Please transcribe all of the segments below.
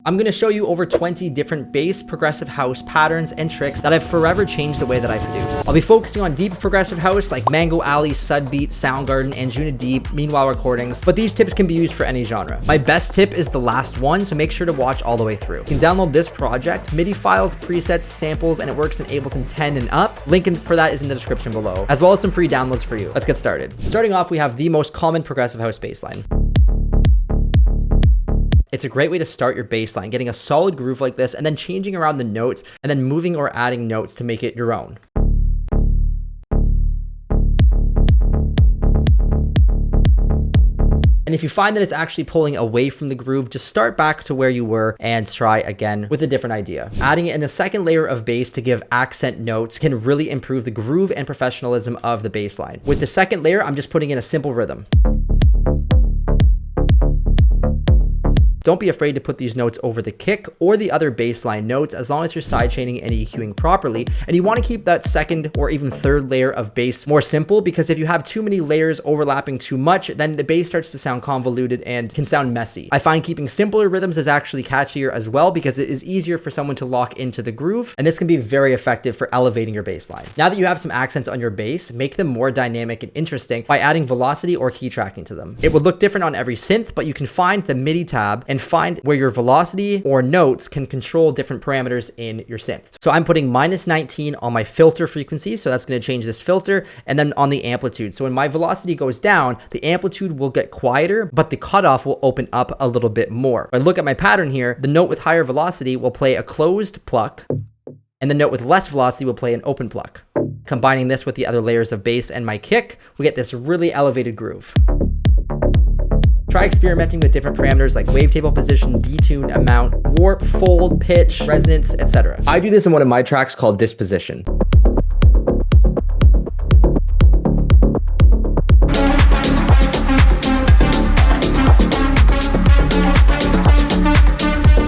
I'm going to show you over 20 different bass progressive house patterns and tricks that have forever changed the way that I produce. I'll be focusing on deep progressive house like Mango Alley, Sudbeat, Soundgarden, Anjuna Deep, Meanwhile recordings, but these tips can be used for any genre. My best tip is the last one, so make sure to watch all the way through. You can download this project, MIDI files, presets, samples, and it works in Ableton 10 and up. Link for that is in the description below, as well as some free downloads for you. Let's get started. Starting off, we have the most common progressive house bass line. It's a great way to start your bass line, getting a solid groove like this and then changing around the notes and then moving or adding notes to make it your own. And if you find that it's actually pulling away from the groove, just start back to where you were and try again with a different idea. Adding in a second layer of bass to give accent notes can really improve the groove and professionalism of the bass line. With the second layer, I'm just putting in a simple rhythm. Don't be afraid to put these notes over the kick or the other bass line notes as long as you're sidechaining and EQing properly. And you want to keep that second or even third layer of bass more simple, because if you have too many layers overlapping too much, then the bass starts to sound convoluted and can sound messy. I find keeping simpler rhythms is actually catchier as well, because it is easier for someone to lock into the groove, and this can be very effective for elevating your bass line. Now that you have some accents on your bass, make them more dynamic and interesting by adding velocity or key tracking to them. It would look different on every synth, but you can find the MIDI tab and find where your velocity or notes can control different parameters in your synth. So I'm putting -19 on my filter frequency, so that's going to change this filter, and then on the amplitude. So when my velocity goes down, the amplitude will get quieter, but the cutoff will open up a little bit more. When I look at my pattern here, the note with higher velocity will play a closed pluck, and the note with less velocity will play an open pluck. Combining this with the other layers of bass and my kick, we get this really elevated groove. Try experimenting with different parameters like wavetable position, detune, amount, warp, fold, pitch, resonance, etc. I do this in one of my tracks called Disposition.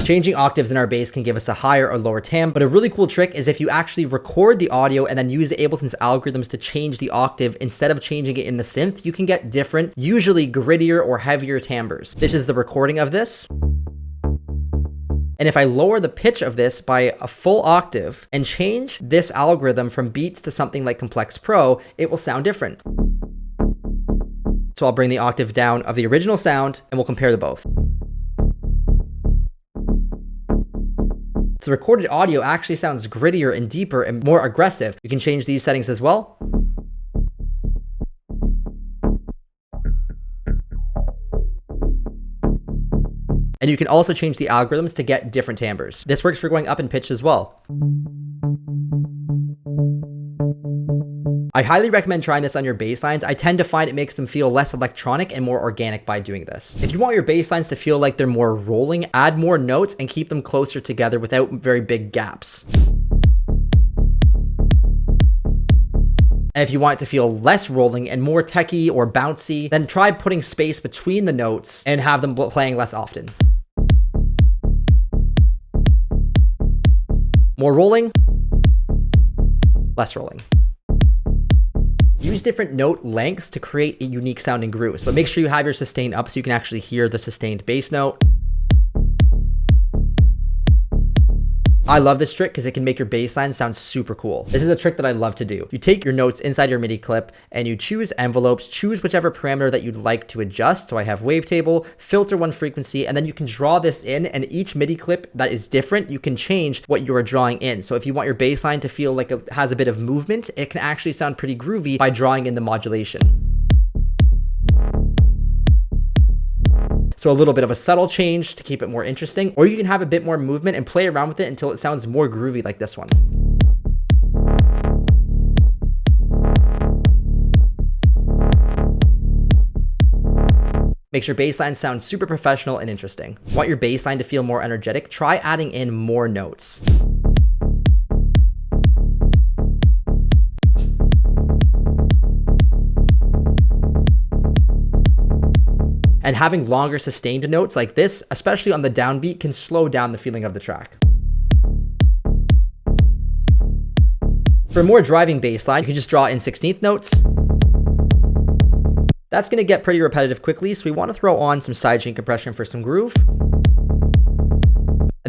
Changing octaves in our bass can give us a higher or lower tam, but a really cool trick is if you actually record the audio and then use Ableton's algorithms to change the octave instead of changing it in the synth, you can get different, usually grittier or heavier timbres. This is the recording of this. And if I lower the pitch of this by a full octave and change this algorithm from Beats to something like Complex Pro, it will sound different. So I'll bring the octave down of the original sound and we'll compare the both. So recorded audio actually sounds grittier and deeper and more aggressive. You can change these settings as well. And you can also change the algorithms to get different timbres. This works for going up in pitch as well. I highly recommend trying this on your bass lines. I tend to find it makes them feel less electronic and more organic by doing this. If you want your bass lines to feel like they're more rolling, add more notes and keep them closer together without very big gaps. And if you want it to feel less rolling and more techy or bouncy, then try putting space between the notes and have them playing less often. More rolling, less rolling. Use different note lengths to create unique sounding grooves, but make sure you have your sustain up so you can actually hear the sustained bass note. I love this trick because it can make your bass line sound super cool. This is a trick that I love to do. You take your notes inside your MIDI clip and you choose envelopes, choose whichever parameter that you'd like to adjust. So I have wavetable, filter one frequency, and then you can draw this in, and each MIDI clip that is different, you can change what you are drawing in. So if you want your bass line to feel like it has a bit of movement, it can actually sound pretty groovy by drawing in the modulation. So a little bit of a subtle change to keep it more interesting, or you can have a bit more movement and play around with it until it sounds more groovy like this one. Makes your bass line sound super professional and interesting. Want your bass line to feel more energetic? Try adding in more notes. And having longer sustained notes like this, especially on the downbeat, can slow down the feeling of the track. For a more driving bass line, you can just draw in 16th notes. That's going to get pretty repetitive quickly, so we want to throw on some sidechain compression for some groove.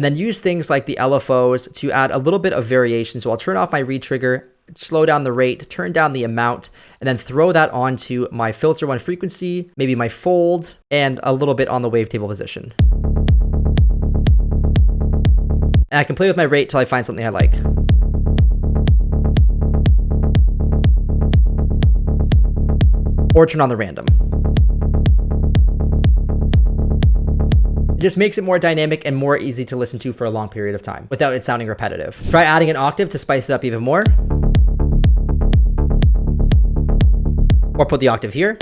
And then use things like the LFOs to add a little bit of variation. So I'll turn off my reed trigger, slow down the rate, turn down the amount, and then throw that onto my filter one frequency, maybe my fold, and a little bit on the wavetable position. And I can play with my rate till I find something I like. Or turn on the random. It just makes it more dynamic and more easy to listen to for a long period of time without it sounding repetitive. Try adding an octave to spice it up even more. Or put the octave here.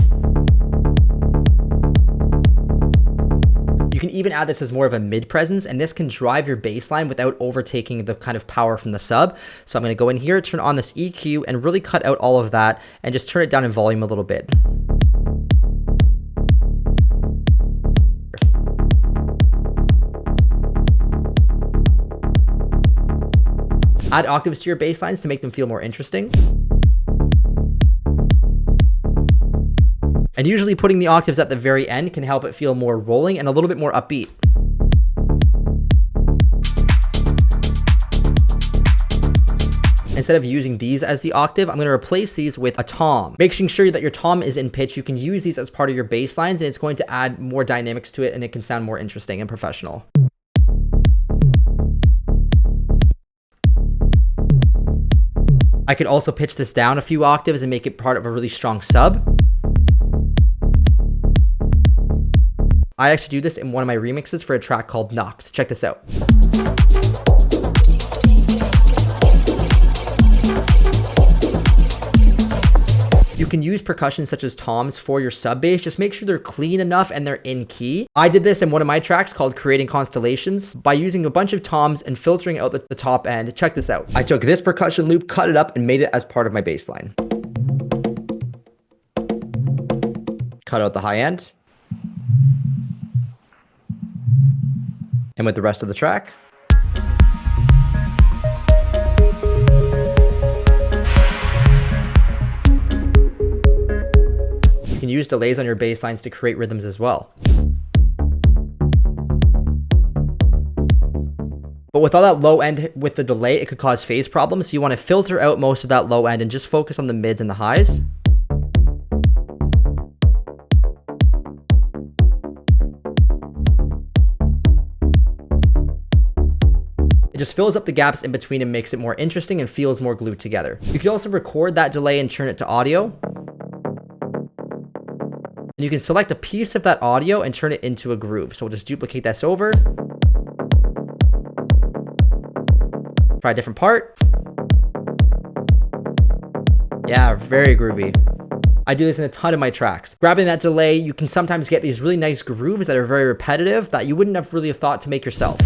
You can even add this as more of a mid presence, and this can drive your bass line without overtaking the kind of power from the sub. So I'm going to go in here, turn on this EQ, and really cut out all of that and just turn it down in volume a little bit. Add octaves to your bass lines to make them feel more interesting. And usually putting the octaves at the very end can help it feel more rolling and a little bit more upbeat. Instead of using these as the octave, I'm going to replace these with a tom. Making sure that your tom is in pitch. You can use these as part of your bass lines, and it's going to add more dynamics to it, and it can sound more interesting and professional. I could also pitch this down a few octaves and make it part of a really strong sub. I actually do this in one of my remixes for a track called Knocked. Check this out. You can use percussion such as toms for your sub bass. Just make sure they're clean enough and they're in key. I did this in one of my tracks called Creating Constellations by using a bunch of toms and filtering out the top end. Check this out. I took this percussion loop, cut it up, and made it as part of my bass line. Cut out the high end. And with the rest of the track. You can use delays on your bass lines to create rhythms as well. But with all that low end with the delay, it could cause phase problems. So you want to filter out most of that low end and just focus on the mids and the highs. It just fills up the gaps in between and makes it more interesting and feels more glued together. You can also record that delay and turn it to audio. And you can select a piece of that audio and turn it into a groove. So we'll just duplicate this over. Try a different part. Yeah, very groovy. I do this in a ton of my tracks. Grabbing that delay, you can sometimes get these really nice grooves that are very repetitive that you wouldn't have really thought to make yourself.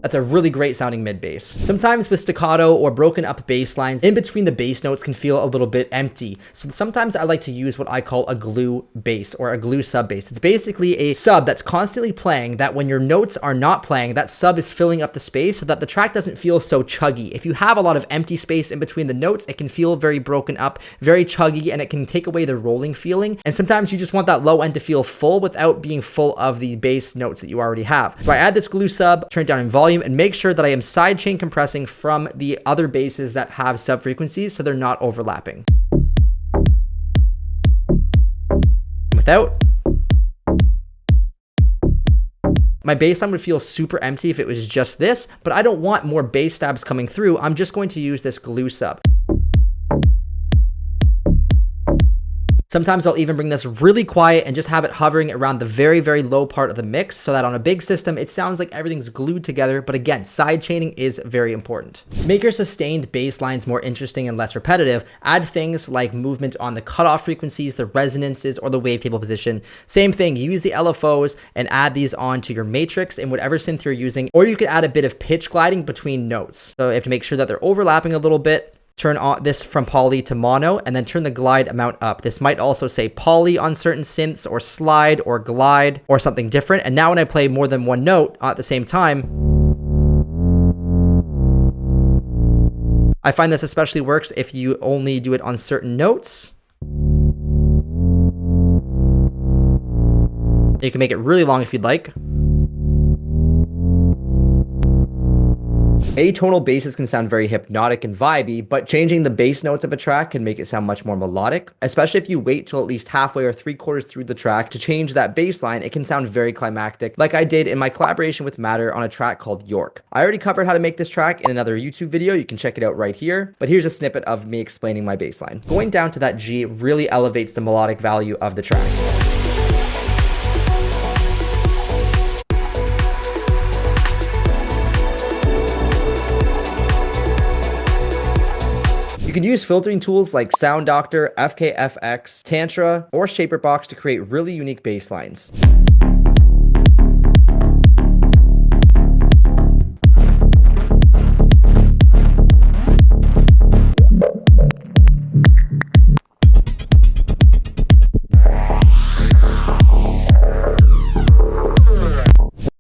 That's a really great sounding mid bass. Sometimes with staccato or broken up bass lines, in between the bass notes can feel a little bit empty. So sometimes I like to use what I call a glue bass or a glue sub bass. It's basically a sub that's constantly playing that when your notes are not playing, that sub is filling up the space so that the track doesn't feel so chuggy. If you have a lot of empty space in between the notes, it can feel very broken up, very chuggy, and it can take away the rolling feeling. And sometimes you just want that low end to feel full without being full of the bass notes that you already have. So I add this glue sub, turn it down in volume, and make sure that I am sidechain compressing from the other basses that have sub frequencies so they're not overlapping. And without, my bass line would feel super empty if it was just this, but I don't want more bass stabs coming through. I'm just going to use this glue sub. Sometimes I'll even bring this really quiet and just have it hovering around the very, very low part of the mix so that on a big system, it sounds like everything's glued together. But again, side chaining is very important. To make your sustained bass lines more interesting and less repetitive, add things like movement on the cutoff frequencies, the resonances, or the wavetable position. Same thing, use the LFOs and add these onto your matrix in whatever synth you're using, or you could add a bit of pitch gliding between notes. So you have to make sure that they're overlapping a little bit. Turn on this from poly to mono, and then turn the glide amount up. This might also say poly on certain synths, or slide, or glide, or something different. And now when I play more than one note at the same time, I find this especially works if you only do it on certain notes. You can make it really long if you'd like. Atonal basses can sound very hypnotic and vibey, but changing the bass notes of a track can make it sound much more melodic, especially if you wait till at least halfway or 3/4 through the track to change that bass line. It can sound very climactic, like I did in my collaboration with Matter on a track called York. I already covered how to make this track in another YouTube video. You can check it out right here, but here's a snippet of me explaining my bass line. Going down to that G really elevates the melodic value of the track. You can use filtering tools like Sound Doctor, FKFX, Tantra, or Shaperbox to create really unique bass lines.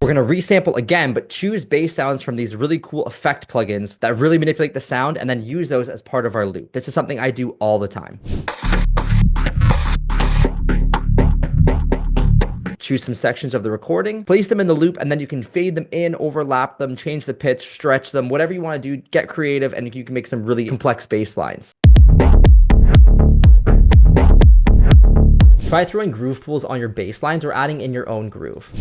We're going to resample again, but choose bass sounds from these really cool effect plugins that really manipulate the sound and then use those as part of our loop. This is something I do all the time. Choose some sections of the recording, place them in the loop, and then you can fade them in, overlap them, change the pitch, stretch them, whatever you want to do, get creative, and you can make some really complex bass lines. Try throwing groove pools on your bass lines or adding in your own groove.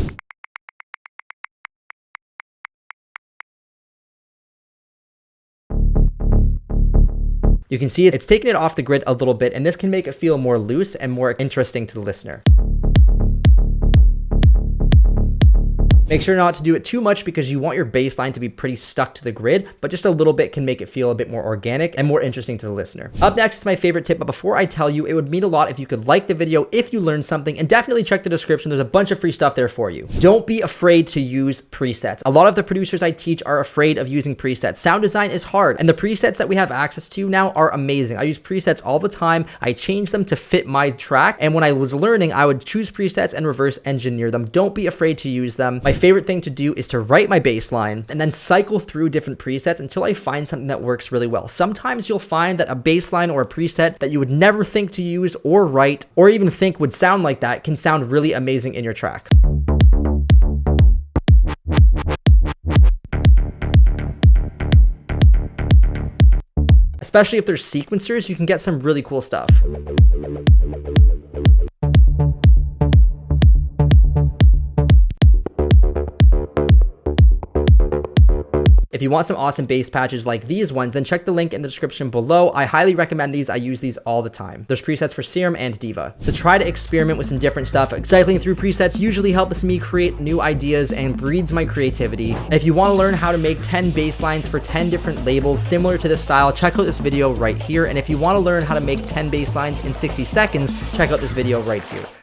You can see it's taking it off the grid a little bit, and this can make it feel more loose and more interesting to the listener. Make sure not to do it too much because you want your bass line to be pretty stuck to the grid, but just a little bit can make it feel a bit more organic and more interesting to the listener. Up next is my favorite tip, but before I tell you, it would mean a lot if you could like the video if you learned something, and definitely check the description. There's a bunch of free stuff there for you. Don't be afraid to use presets. A lot of the producers I teach are afraid of using presets. Sound design is hard, and the presets that we have access to now are amazing. I use presets all the time. I change them to fit my track, and when I was learning, I would choose presets and reverse engineer them. Don't be afraid to use them. My favorite thing to do is to write my bass line and then cycle through different presets until I find something that works really well. Sometimes you'll find that a bass line or a preset that you would never think to use or write or even think would sound like that can sound really amazing in your track. Especially if there's sequencers, you can get some really cool stuff. If you want some awesome bass patches like these ones, then check the link in the description below. I highly recommend these. I use these all the time. There's presets for Serum and Diva. So try to experiment with some different stuff. Cycling through presets usually helps me create new ideas and breeds my creativity. And if you want to learn how to make 10 bass lines for 10 different labels similar to this style, check out this video right here. And if you want to learn how to make 10 bass lines in 60 seconds, check out this video right here.